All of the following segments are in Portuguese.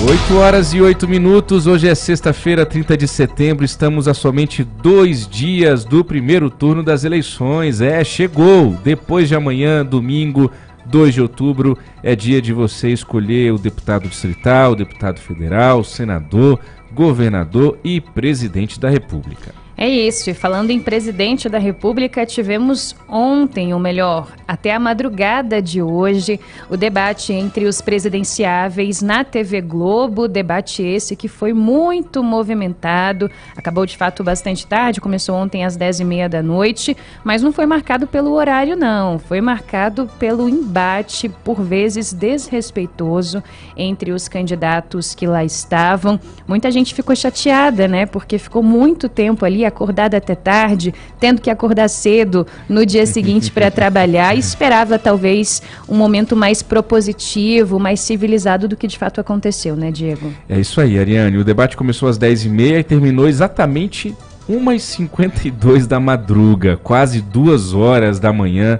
8h08, hoje é sexta-feira, 30 de setembro, estamos a somente 2 dias do primeiro turno das eleições. Chegou! Depois de amanhã, domingo, 2 de outubro, é dia de você escolher o deputado distrital, o deputado federal, senador, governador e presidente da República. É isso, e falando em presidente da República, tivemos ontem, ou melhor, até a madrugada de hoje, o debate entre os presidenciáveis na TV Globo, debate esse que foi muito movimentado, acabou de fato bastante tarde, começou ontem às 10h30 da noite, mas não foi marcado pelo horário não, foi marcado pelo embate, por vezes desrespeitoso, entre os candidatos que lá estavam. Muita gente ficou chateada, né, porque ficou muito tempo ali acordada até tarde, tendo que acordar cedo no dia seguinte para trabalhar, e esperava talvez um momento mais propositivo, mais civilizado do que de fato aconteceu, né, Diego? É isso aí, Ariane. O debate começou às 10h30 e terminou exatamente 1h52 da madruga, quase 2 horas da manhã,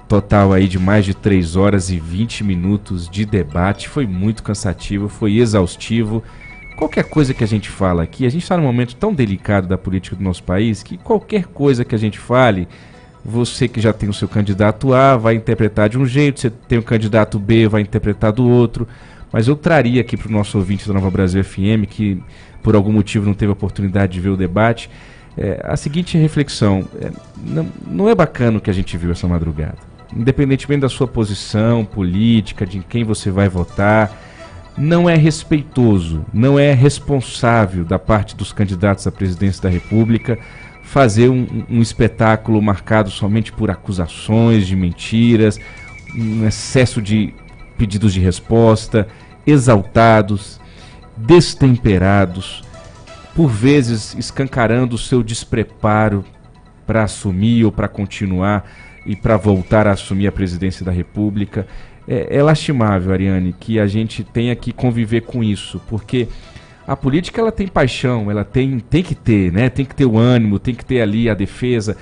total aí de mais de 3 horas e 20 minutos de debate. Foi muito cansativo, foi exaustivo. Qualquer coisa que a gente fala aqui, a gente está num momento tão delicado da política do nosso país que qualquer coisa que a gente fale, você que já tem o seu candidato A vai interpretar de um jeito, você tem o candidato B vai interpretar do outro, mas eu traria aqui para o nosso ouvinte da Nova Brasil FM, que por algum motivo não teve a oportunidade de ver o debate, a seguinte reflexão: não é bacana o que a gente viu essa madrugada, independentemente da sua posição política, de quem você vai votar. Não é respeitoso, não é responsável da parte dos candidatos à presidência da República fazer um espetáculo marcado somente por acusações de mentiras, um excesso de pedidos de resposta, exaltados, destemperados, por vezes escancarando o seu despreparo para assumir ou para continuar e para voltar a assumir a presidência da República. É lastimável, Ariane, que a gente tenha que conviver com isso, porque a política ela tem paixão, ela tem que ter, né? Tem que ter o ânimo, tem que ter ali a defesa,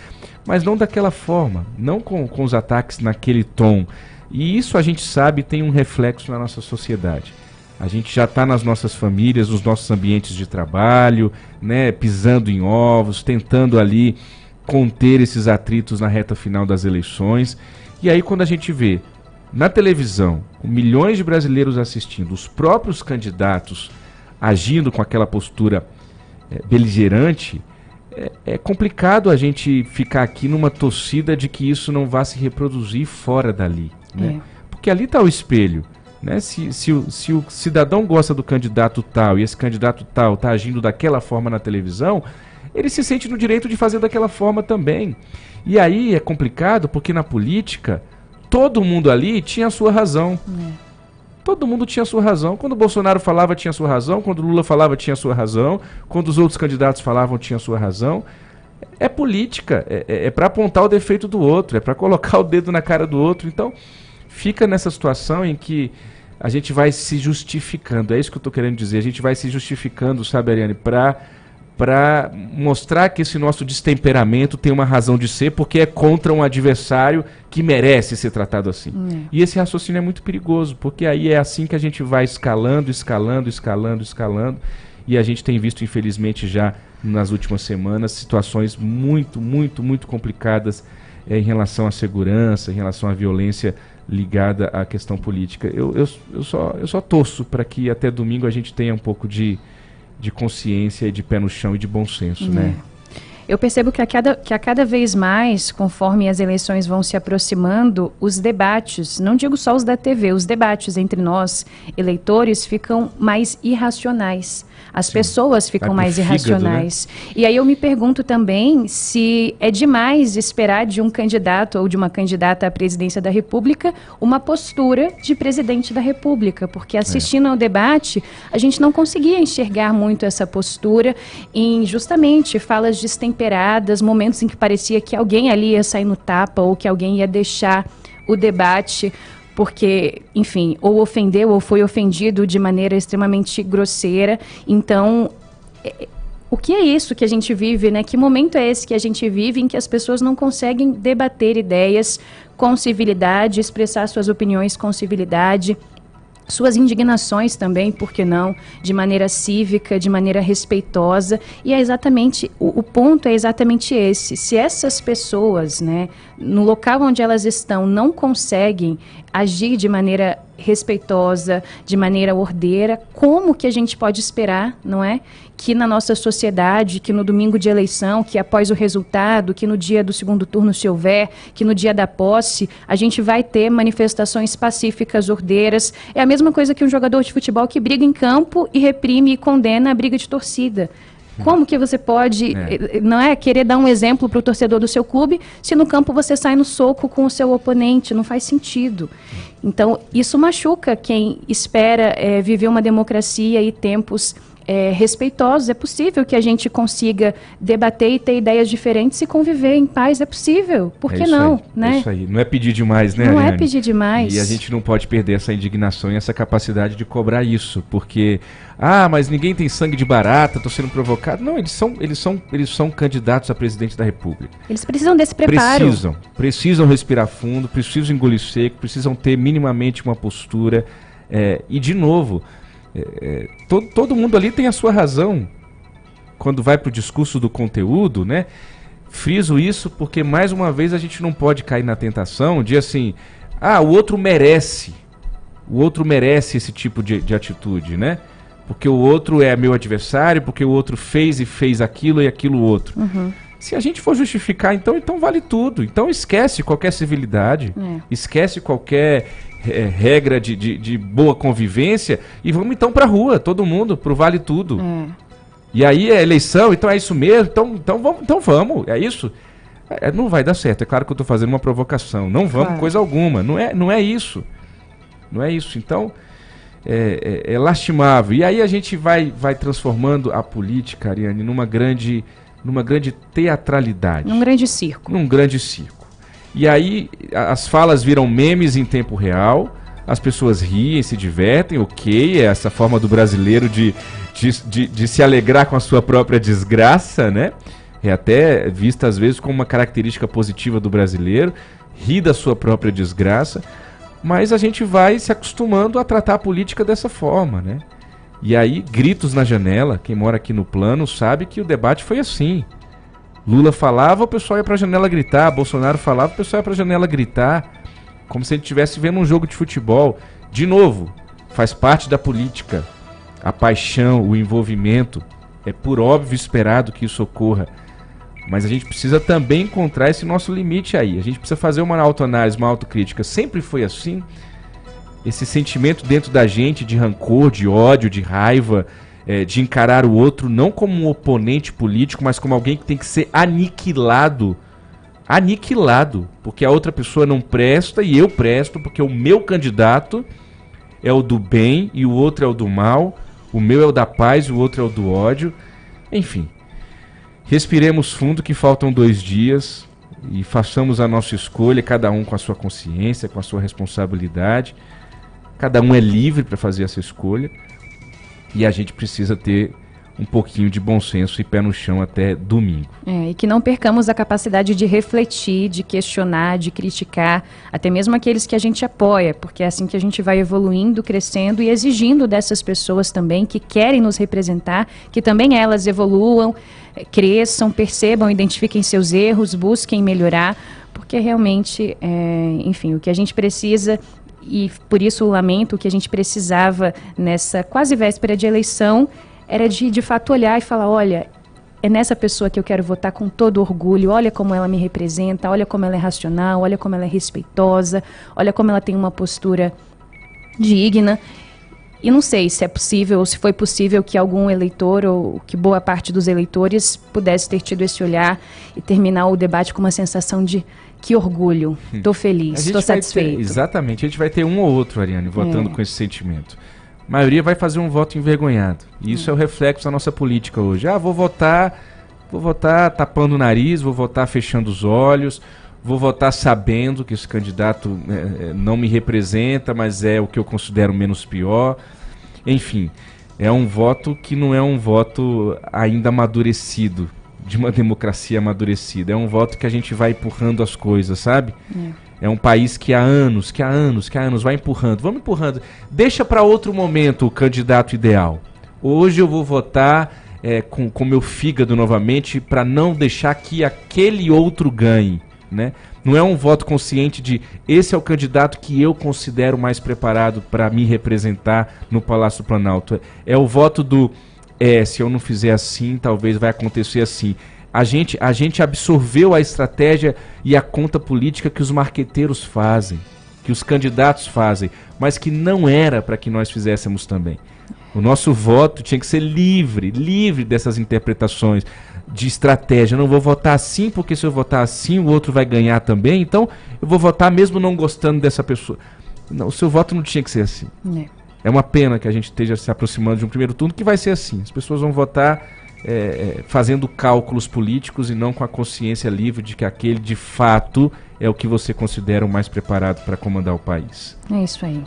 mas não daquela forma, não com os ataques naquele tom. E isso a gente sabe tem um reflexo na nossa sociedade. A gente já está nas nossas famílias, nos nossos ambientes de trabalho, né? Pisando em ovos, tentando ali conter esses atritos na reta final das eleições. E aí quando a gente vê na televisão, com milhões de brasileiros assistindo, os próprios candidatos agindo com aquela postura beligerante, é complicado a gente ficar aqui numa torcida de que isso não vá se reproduzir fora dali, né? Porque ali está o espelho, né? Se o cidadão gosta do candidato tal e esse candidato tal está agindo daquela forma na televisão, ele se sente no direito de fazer daquela forma também. E aí é complicado porque na política todo mundo ali tinha a sua razão. Todo mundo tinha a sua razão. Quando o Bolsonaro falava, tinha a sua razão. Quando o Lula falava, tinha a sua razão. Quando os outros candidatos falavam, tinha a sua razão. É política. É para apontar o defeito do outro. É para colocar o dedo na cara do outro. Então, fica nessa situação em que a gente vai se justificando. É isso que eu estou querendo dizer. A gente vai se justificando, sabe, Ariane, para mostrar que esse nosso destemperamento tem uma razão de ser, porque é contra um adversário que merece ser tratado assim. E esse raciocínio é muito perigoso, porque aí é assim que a gente vai escalando, e a gente tem visto, infelizmente, já nas últimas semanas, situações muito, muito, muito complicadas em relação à segurança, em relação à violência ligada à questão política. Eu só torço para que até domingo a gente tenha um pouco de consciência e de pé no chão e de bom senso, né? Eu percebo que a cada vez mais, conforme as eleições vão se aproximando, os debates, não digo só os da TV, os debates entre nós, eleitores, ficam mais irracionais. As pessoas ficam mais irracionais. Né? E aí eu me pergunto também se é demais esperar de um candidato ou de uma candidata à presidência da República uma postura de presidente da República, porque assistindo ao debate, a gente não conseguia enxergar muito essa postura em justamente falas destemperadas, momentos em que parecia que alguém ali ia sair no tapa ou que alguém ia deixar o debate porque, enfim, ou ofendeu ou foi ofendido de maneira extremamente grosseira. Então, o que é isso que a gente vive, né? Que momento é esse que a gente vive em que as pessoas não conseguem debater ideias com civilidade, expressar suas opiniões com civilidade? suas indignações também, por que não, de maneira cívica, de maneira respeitosa, e é exatamente, o ponto é exatamente esse. Se essas pessoas, né, no local onde elas estão, não conseguem agir de maneira respeitosa, de maneira ordeira, como que a gente pode esperar, não é, que na nossa sociedade, que no domingo de eleição, que após o resultado, que no dia do segundo turno, se houver, que no dia da posse, a gente vai ter manifestações pacíficas, ordeiras. É a mesma coisa que um jogador de futebol que briga em campo e reprime e condena a briga de torcida. Como que você pode, não é, querer dar um exemplo para o torcedor do seu clube, se no campo você sai no soco com o seu oponente? Não faz sentido. Então, isso machuca quem espera viver uma democracia e tempos respeitosos. É possível que a gente consiga debater e ter ideias diferentes e conviver em paz. É possível. Por que não? Né? É isso aí. Não é pedir demais, né, Não Ariane? é pedir demais. E a gente não pode perder essa indignação e essa capacidade de cobrar isso, porque mas ninguém tem sangue de barata, tô sendo provocado. Não, eles são candidatos a presidente da República. Eles precisam desse preparo. Precisam respirar fundo, precisam engolir seco, precisam ter minimamente uma postura. E de novo, todo mundo ali tem a sua razão quando vai pro discurso do conteúdo, né? Friso isso porque, mais uma vez, a gente não pode cair na tentação de assim, o outro merece esse tipo de atitude, né? Porque o outro é meu adversário, porque o outro fez aquilo e aquilo outro. Uhum. Se a gente for justificar, então vale tudo. Então esquece qualquer civilidade, esquece qualquer regra de boa convivência e vamos então pra rua, todo mundo, pro vale tudo. E aí é eleição, então é isso mesmo, então vamos, é isso. Não vai dar certo, é claro que eu tô fazendo uma provocação, não vamos coisa alguma, não é isso. Não é isso, então é lastimável. E aí a gente vai transformando a política, Ariane, numa grande teatralidade. Num grande circo. Num grande circo. E aí as falas viram memes em tempo real, as pessoas riem, se divertem, ok, é essa forma do brasileiro de se alegrar com a sua própria desgraça, né? É até vista às vezes como uma característica positiva do brasileiro, rir da sua própria desgraça, mas a gente vai se acostumando a tratar a política dessa forma, né? E aí, gritos na janela, quem mora aqui no plano sabe que o debate foi assim. Lula falava, o pessoal ia pra janela gritar, Bolsonaro falava, o pessoal ia pra janela gritar, como se a gente estivesse vendo um jogo de futebol. De novo, faz parte da política. A paixão, o envolvimento, é por óbvio esperado que isso ocorra. Mas a gente precisa também encontrar esse nosso limite aí. A gente precisa fazer uma autoanálise, uma autocrítica. Sempre foi assim? Esse sentimento dentro da gente de rancor, de ódio, de raiva, de encarar o outro não como um oponente político, mas como alguém que tem que ser aniquilado. Aniquilado. Porque a outra pessoa não presta e eu presto, porque o meu candidato é o do bem e o outro é o do mal. O meu é o da paz e o outro é o do ódio. Enfim. Respiremos fundo que faltam 2 dias e façamos a nossa escolha, cada um com a sua consciência, com a sua responsabilidade. Cada um é livre para fazer essa escolha e a gente precisa ter um pouquinho de bom senso e pé no chão até domingo. E que não percamos a capacidade de refletir, de questionar, de criticar, até mesmo aqueles que a gente apoia, porque é assim que a gente vai evoluindo, crescendo e exigindo dessas pessoas também que querem nos representar, que também elas evoluam, cresçam, percebam, identifiquem seus erros, busquem melhorar, porque realmente, enfim, o que a gente precisa, e por isso o lamento, o que a gente precisava nessa quase véspera de eleição, era de fato olhar e falar, olha, é nessa pessoa que eu quero votar com todo orgulho, olha como ela me representa, olha como ela é racional, olha como ela é respeitosa, olha como ela tem uma postura digna. E não sei se é possível, ou se foi possível que algum eleitor, ou que boa parte dos eleitores pudesse ter tido esse olhar e terminar o debate com uma sensação de que orgulho, estou feliz, estou satisfeito. Exatamente, a gente vai ter um ou outro, Ariane, votando com esse sentimento. A maioria vai fazer um voto envergonhado. E isso é o reflexo da nossa política hoje. Vou votar tapando o nariz, vou votar fechando os olhos, vou votar sabendo que esse candidato não me representa, mas é o que eu considero menos pior. Enfim, é um voto que não é um voto ainda amadurecido, de uma democracia amadurecida. É um voto que a gente vai empurrando as coisas, sabe? É um país que há anos vai empurrando. Vamos empurrando. Deixa para outro momento o candidato ideal. Hoje eu vou votar com meu fígado novamente para não deixar que aquele outro ganhe, né? Não é um voto consciente de esse é o candidato que eu considero mais preparado para me representar no Palácio do Planalto. É o voto do se eu não fizer assim, talvez vai acontecer assim. A gente absorveu a estratégia e a conta política que os marqueteiros fazem, que os candidatos fazem, mas que não era para que nós fizéssemos também. O nosso voto tinha que ser livre dessas interpretações de estratégia. Não vou votar assim porque se eu votar assim o outro vai ganhar também, então eu vou votar mesmo não gostando dessa pessoa. Não, o seu voto não tinha que ser assim. É uma pena que a gente esteja se aproximando de um primeiro turno que vai ser assim. As pessoas vão votar fazendo cálculos políticos e não com a consciência livre de que aquele de fato é o que você considera o mais preparado para comandar o país. É isso aí.